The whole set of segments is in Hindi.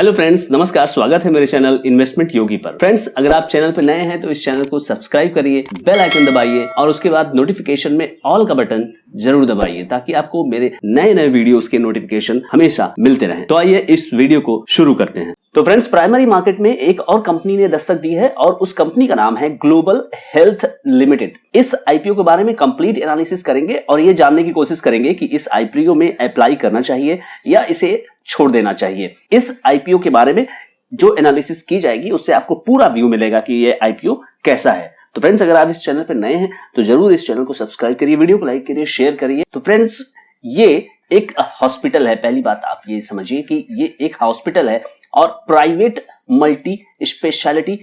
हेलो फ्रेंड्स, नमस्कार। स्वागत है मेरे चैनल इन्वेस्टमेंट योगी पर। फ्रेंड्स, अगर आप चैनल पर नए हैं तो इस चैनल को सब्सक्राइब करिए, बेल आइकन दबाइए और उसके बाद नोटिफिकेशन में ऑल का बटन जरूर दबाइए ताकि आपको मेरे नए नए वीडियोस के नोटिफिकेशन हमेशा मिलते रहें। तो आइए इस वीडियो को शुरू करते हैं। तो फ्रेंड्स, प्राइमरी मार्केट में एक और कंपनी ने दस्तक दी है और उस कंपनी का नाम है ग्लोबल हेल्थ लिमिटेड। इस आईपीओ के बारे में कंप्लीट एनालिसिस करेंगे और ये जानने की कोशिश करेंगे कि इस आईपीओ में अप्लाई करना चाहिए या इसे छोड़ देना चाहिए। इस आईपीओ के बारे में जो एनालिसिस की जाएगी उससे आपको पूरा व्यू मिलेगा कि ये आईपीओ कैसा है। तो फ्रेंड्स, अगर आप इस चैनल पर नए हैं तो जरूर इस चैनल को सब्सक्राइब करिए, वीडियो को लाइक करिए, शेयर करिए। तो फ्रेंड्स, ये एक हॉस्पिटल है। पहली बात आप ये समझिए कि ये एक हॉस्पिटल है और private multi speciality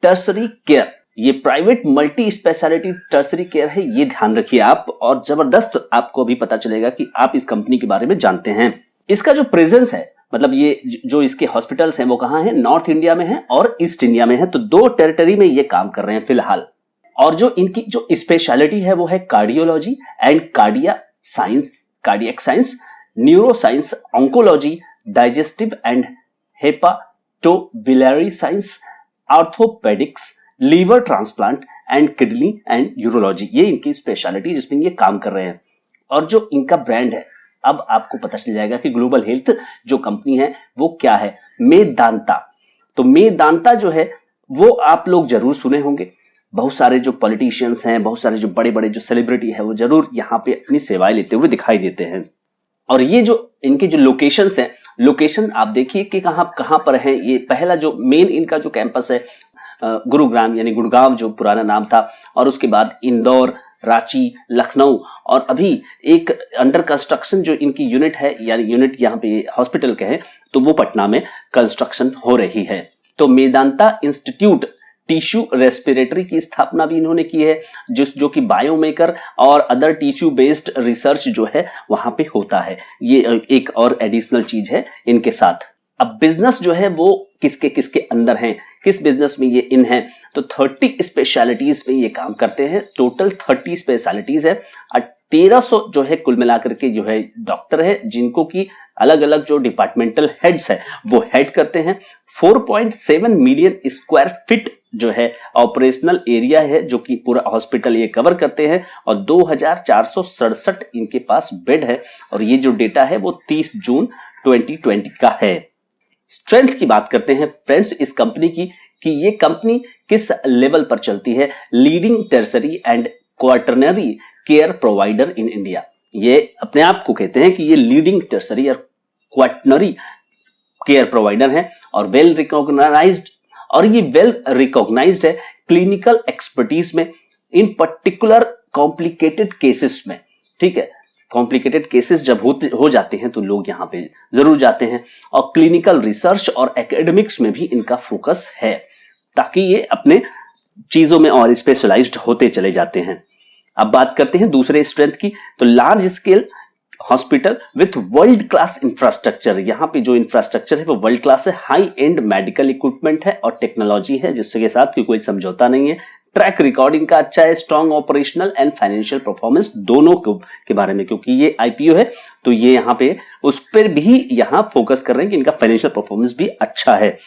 tertiary care. ये private multi speciality tertiary care है, ये ध्यान रखिए आप। और जबरदस्त आपको अभी पता चलेगा कि आप इस कंपनी के बारे में जानते हैं। इसका जो प्रेजेंस है, मतलब ये जो इसके हॉस्पिटल्स हैं वो कहाँ हैं? नॉर्थ इंडिया में है और ईस्ट इंडिया में है। तो दो टेरिटरी में ये काम कर रहे हैं फिलहाल। और जो इनकी जो स्पेशलिटी है वो है cardiology and cardiac science, neuro science, oncology, digestive and hepatobiliary science, orthopaedics, liver transplant and kidney and urology. ये इनकी स्पेशलिटी जिसमें ये काम कर रहे हैं। और जो इनका ब्रांड है, अब आपको पता चल जाएगा कि ग्लोबल हेल्थ जो कंपनी है वो क्या है। मेदांता। तो मेदांता जो है वो आप लोग जरूर सुने होंगे। बहुत सारे जो पॉलिटिशियंस हैं, बहुत सारे जो बड़े बड़े जो सेलिब्रिटी है वो जरूर यहाँ पे अपनी सेवाएं लेते हुए दिखाई देते हैं। और ये जो इनके जो लोकेशंस हैं, लोकेशन आप देखिए कि कहां पर है। ये पहला जो मेन इनका जो कैंपस है गुरुग्राम यानी गुड़गांव जो पुराना नाम था, और उसके बाद इंदौर, रांची, लखनऊ, और अभी एक अंडर कंस्ट्रक्शन जो इनकी यूनिट है, यानी यूनिट यहाँ पे हॉस्पिटल के हैं, तो वो पटना में कंस्ट्रक्शन हो रही है। तो मेदांता इंस्टीट्यूट टिश्यू रेस्पिरेटरी की स्थापना भी इन्होंने की है, जो कि बायोमेकर और अदर टिश्यू बेस्ड रिसर्च जो है वहां पे होता है। ये एक और एडिशनल चीज है इनके साथ। अब बिजनेस जो है वो किसके किसके अंदर हैं, किस बिजनेस में ये इन हैं? तो 30 स्पेशलिटीज में ये काम करते हैं। टोटल 30 स्पेशलिटीज है और 1300 जो है कुल मिलाकर के जो है डॉक्टर है, जिनको की अलग अलग जो डिपार्टमेंटल हेड्स है वो हेड करते हैं। 4.7 मिलियन स्क्वायर फीट जो है ऑपरेशनल एरिया है, जो कि पूरा हॉस्पिटल ये कवर करते हैं। और 2467 इनके पास बेड है। और ये जो डेटा है वो 30 जून 2020 का है। स्ट्रेंथ की बात करते हैं फ्रेंड्स इस कंपनी की, कि ये कंपनी किस लेवल पर चलती है। Leading tertiary and quaternary care provider in India. ये अपने आप को कहते हैं कि ये लीडिंग टर्सरी और क्वाटरनरी केयर प्रोवाइडर है और वेल रिकॉग्नाइज्ड। और ये वेल रिकॉग्नाइज्ड है क्लिनिकल एक्सपर्टीज में, इन पर्टिकुलर कॉम्प्लिकेटेड केसेस में। ठीक है, कॉम्प्लिकेटेड केसेस जब हो जाते हैं तो लोग यहाँ पे जरूर जाते हैं। और क्लिनिकल रिसर्च और एकेडमिक्स में भी इनका फोकस है, ताकि ये अपने चीजों में और स्पेशलाइज्ड होते चले जाते हैं। अब बात करते हैं दूसरे स्ट्रेंथ की। तो large scale hospital with world class infrastructure. यहाँ पे जो इंफ्रास्ट्रक्चर है वो वर्ल्ड क्लास है, हाई एंड मेडिकल इक्विपमेंट है और टेक्नोलॉजी है जिसके साथ कोई समझौता नहीं है। ट्रैक रिकॉर्डिंग का अच्छा है, strong operational and financial performance दोनों के बारे में, क्योंकि ये आईपीओ है तो ये यहाँ पे उस पर भी यहाँ फोकस कर रहे हैं कि इनका फाइनेंशियल परफॉर्मेंस भी अच्छा है।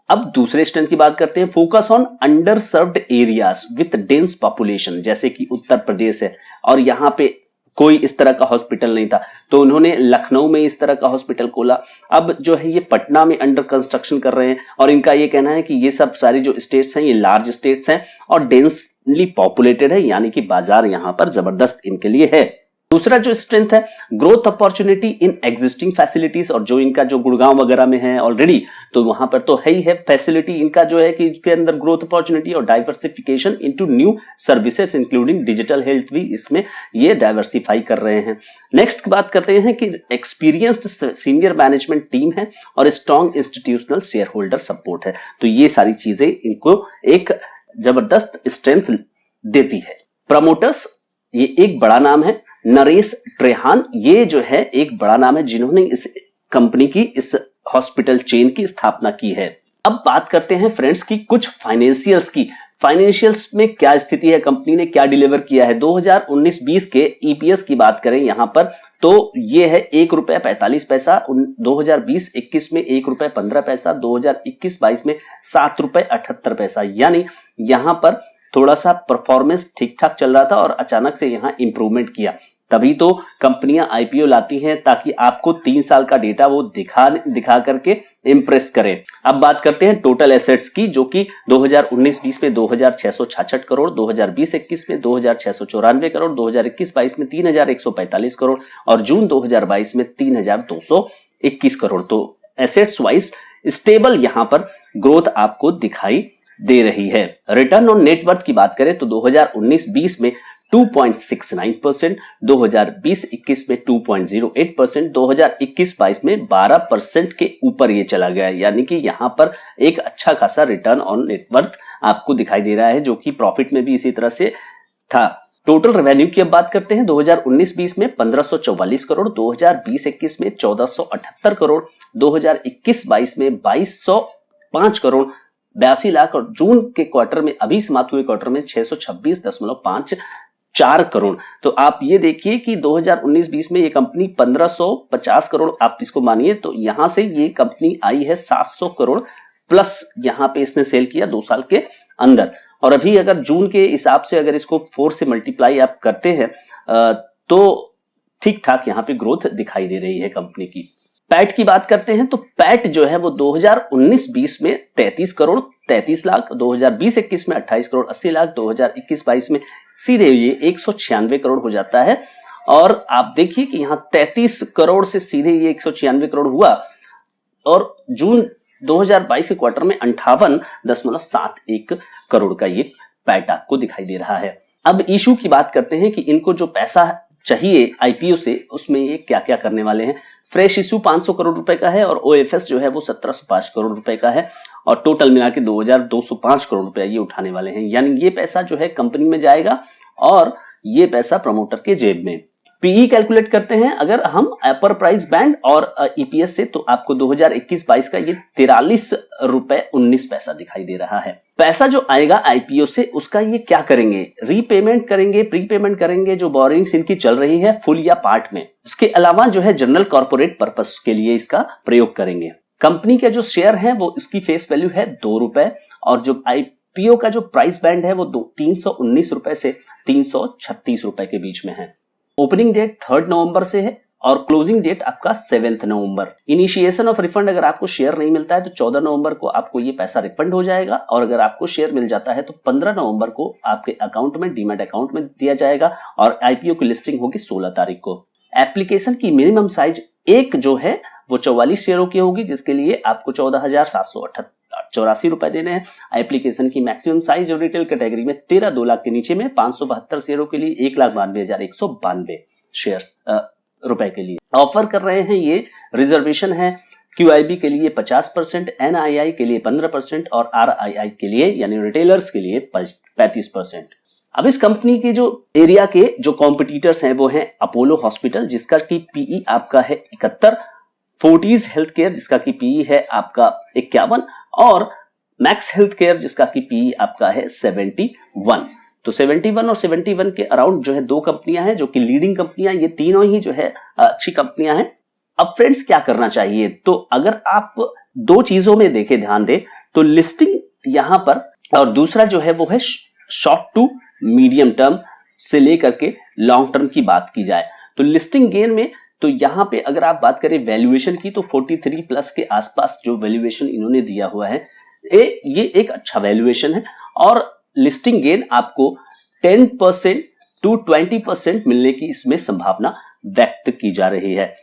अब दूसरे स्ट्रेंथ की बात करते हैं। Focus on under served areas with dense population, जैसे कि उत्तर प्रदेश है और यहाँ पे कोई इस तरह का हॉस्पिटल नहीं था, तो उन्होंने लखनऊ में इस तरह का हॉस्पिटल खोला। अब जो है ये पटना में अंडर कंस्ट्रक्शन कर रहे हैं और इनका ये कहना है कि ये सब सारी जो स्टेट्स हैं ये लार्ज स्टेट्स हैं और डेंसली पॉपुलेटेड है, यानी कि बाजार यहाँ पर जबरदस्त इनके लिए है। दूसरा जो स्ट्रेंथ है, growth opportunity in existing facilities. और जो इनका जो गुड़गांव वगैरह में है ऑलरेडी, तो वहां पर तो है ही है फैसिलिटी इनका जो है कि इसके अंदर ग्रोथ अपॉर्चुनिटी और diversification into new services including digital health भी इसमें ये डाइवर्सिफाई कर रहे हैं। नेक्स्ट बात करते हैं कि एक्सपीरियंस्ड सीनियर मैनेजमेंट टीम है और strong institutional share holder support है। तो ये सारी चीजें इनको एक जबरदस्त स्ट्रेंथ देती है। प्रमोटर्स, ये एक बड़ा नाम है, नरेश त्रेहान। ये जो है एक बड़ा नाम है जिन्होंने इस कंपनी की, इस हॉस्पिटल चेन की स्थापना की है। अब बात करते हैं फ्रेंड्स की कुछ फाइनेंशियल्स की। फाइनेंशियल्स में क्या स्थिति है, कंपनी ने क्या डिलीवर किया है। 2019-20 के ईपीएस की बात करें यहां पर तो ये है ₹1.45, 2020-21 में ₹1.15, 2021-22 में ₹7.78, यानी यहां पर थोड़ा सा परफॉर्मेंस ठीक ठाक चल रहा था और अचानक से यहां इंप्रूवमेंट किया। तभी तो कंपनियां आईपीओ लाती हैं ताकि आपको 3 साल का डेटा वो दिखा करके इंप्रेस करें। अब बात करते हैं टोटल एसेट्स की, जो कि 2019-20 में 2666 करोड़, 2020-21 में 2694 करोड़, 2021-22 में 3145 करोड़ और जून 2022 में 3221 करोड़। तो एसेट्स वाइज स्टेबल यहां पर ग्रोथ आपको दिखाई दे रही है। रिटर्न ऑन नेटवर्थ की बात करें तो 2019-20 में 2.69%, 2020-21 में 2.08%, 2021-22 में 12% के ऊपर ये चला गया, यानी कि यहां पर एक अच्छा खासा रिटर्न ऑन नेटवर्थ आपको दिखाई दे रहा है, जो कि प्रॉफिट में भी इसी तरह से था। टोटल रेवेन्यू की अब बात करते हैं 2019-20 में 1544 करोड़, 2020-21 में 1478 करोड़, 2021-22 में 2205 करोड़ 82 लाख और जून के क्वार्टर में अभी समाप्त हुए क्वार्टर में 626.54 करोड़। तो आप ये देखिए कि 2019-20 में ये कंपनी 1550 करोड़ आप इसको मानिए, तो यहां से ये कंपनी आई है 700 करोड़ प्लस यहां पे इसने सेल किया 2 साल के अंदर। और अभी अगर जून के हिसाब से अगर इसको 4 से मल्टीप्लाई आप करते हैं तो ठीक ठाक यहां पे ग्रोथ दिखाई दे रही है कंपनी की। पैट की बात करते हैं तो पैट जो है वो 2019-20 में 33 करोड़ 33 लाख, 2020-21 में 28 करोड़ 80 लाख, 2021-22 में सीधे ये 196 करोड़ हो जाता है। और आप देखिए कि यहाँ 33 करोड़ से सीधे ये 196 करोड़ हुआ और जून 2022 के क्वार्टर में 58.71 करोड़ का ये पैट आपको दिखाई दे रहा है। अब इशू की बात करते हैं कि इनको जो पैसा चाहिए आईपीओ से उसमें ये क्या क्या करने वाले हैं। फ्रेश इशू 500 करोड़ रुपए का है और ओएफएस जो है वो 1705 करोड़ रुपए का है और टोटल मिला के 2205 करोड़ रुपए ये उठाने वाले हैं, यानी ये पैसा जो है कंपनी में जाएगा और ये पैसा प्रमोटर के जेब में। पीई कैलकुलेट करते हैं अगर हम अपर प्राइस बैंड और ईपीएस से तो आपको 2021-22 का ये 43 रुपए 19 पैसा दिखाई दे रहा है। पैसा जो आएगा आईपीओ से उसका ये क्या करेंगे, रीपेमेंट करेंगे, प्रीपेमेंट करेंगे, जो बोरिंग्स इनकी चल रही है फुल या पार्ट में, उसके अलावा जो है जनरल कॉर्पोरेट पर्पस के लिए इसका प्रयोग करेंगे। कंपनी के जो शेयर है वो इसकी फेस वैल्यू है 2 रुपए और जो आईपीओ का जो प्राइस बैंड है वो 319 रुपए से 336 रुपए के बीच में है। ओपनिंग डेट 3 नवंबर से है और क्लोजिंग डेट आपका 7 नवंबर। इनिशिएशन ऑफ रिफंड अगर आपको शेयर नहीं मिलता है तो 14 नवंबर को आपको ये पैसा रिफंड हो जाएगा और अगर आपको शेयर मिल जाता है तो 15 नवंबर को आपके अकाउंट में डीमैट अकाउंट में दिया जाएगा और आईपीओ की लिस्टिंग होगी 16 तारीख को। एप्लीकेशन की मिनिमम साइज एक जो है वो 44 शेयरों की होगी जिसके लिए आपको 14,784 रुपए देने हैं। एप्लीकेशन की मैक्सिमम साइज जो रिटेल कैटेगरी में 13 लाख के नीचे में 572 शेयरों के लिए 1,92,192 शेयर्स रुपए के लिए ऑफर कर रहे हैं। ये रिजर्वेशन है क्यूआईबी के लिए 50%, एनआईआई के लिए 15% और आरआईआई के लिए यानी रिटेलर्स के लिए 35%। अब इस कंपनी के जो एरिया के जो कॉम्पिटिटर्स हैं वो हैं अपोलो हॉस्पिटल जिसका की पीई आपका है 71, फोर्टीज हेल्थ केयर जिसका की पीई है आपका 51 और मैक्स हेल्थ केयर जिसका की पीई आपका है 71। तो 71 और 71 के अराउंड जो है 2 कंपनियां हैं जो कि लीडिंग कंपनियां, ये तीनों ही जो है अच्छी कंपनियां हैं। अब फ्रेंड्स क्या करना चाहिए, तो अगर आप 2 चीजों में देखें, ध्यान दें तो लिस्टिंग यहां पर और दूसरा जो है वो है शॉर्ट टू मीडियम टर्म से लेकर के लॉन्ग टर्म की बात की जाए तो लिस्टिंग गेन में तो यहां पे अगर आप बात करें वैल्यूएशन की तो 43 प्लस के आसपास जो वैल्यूएशन इन्होंने दिया हुआ है ये एक अच्छा वैल्यूएशन है और लिस्टिंग गेन आपको 10% to 20% मिलने की इसमें संभावना व्यक्त की जा रही है।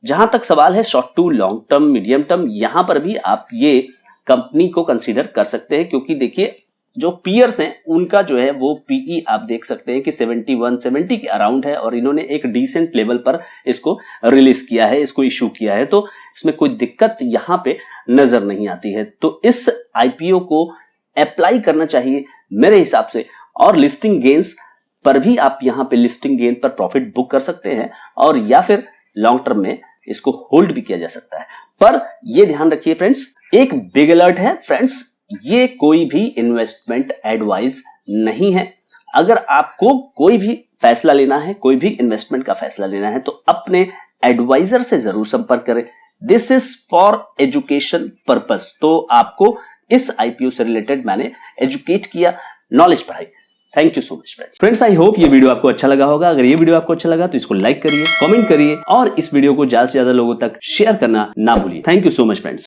जहां तक सवाल है short to long term medium term, यहां पर भी आप ये कंपनी को कंसीडर कर सकते हैं क्योंकि देखिए जो पीयर्स हैं उनका जो है वो पीई आप देख सकते हैं कि 71-70 के अराउंड है और इन्होंने एक डिसेंट लेवल पर इसको रिलीज किया है, इसको इशू किया है, तो इसमें कोई दिक्कत यहां पे नजर नहीं आती है। तो इस आईपीओ को अप्लाई करना चाहिए मेरे हिसाब से और लिस्टिंग गेन्स पर भी आप यहां पे लिस्टिंग गेन पर प्रॉफिट बुक कर सकते हैं और या फिर लॉन्ग टर्म में इसको होल्ड भी किया जा सकता है। पर यह ध्यान रखिए फ्रेंड्स, एक बिग अलर्ट है फ्रेंड्स, ये कोई भी इन्वेस्टमेंट एडवाइस नहीं है। अगर आपको कोई भी फैसला लेना है, कोई भी इन्वेस्टमेंट का फैसला लेना है, तो अपने एडवाइजर से जरूर संपर्क करें। This is for education purpose. तो आपको इस आईपीओ से रिलेटेड मैंने एजुकेट किया, नॉलेज बढ़ाई। Thank you so much friends. I hope ये वीडियो आपको अच्छा लगा होगा। अगर ये वीडियो आपको अच्छा लगा तो इसको लाइक करिए, कमेंट करिए और इस वीडियो को ज्यादा से ज्यादा लोगों तक शेयर करना ना भूलिए। Thank you so much friends.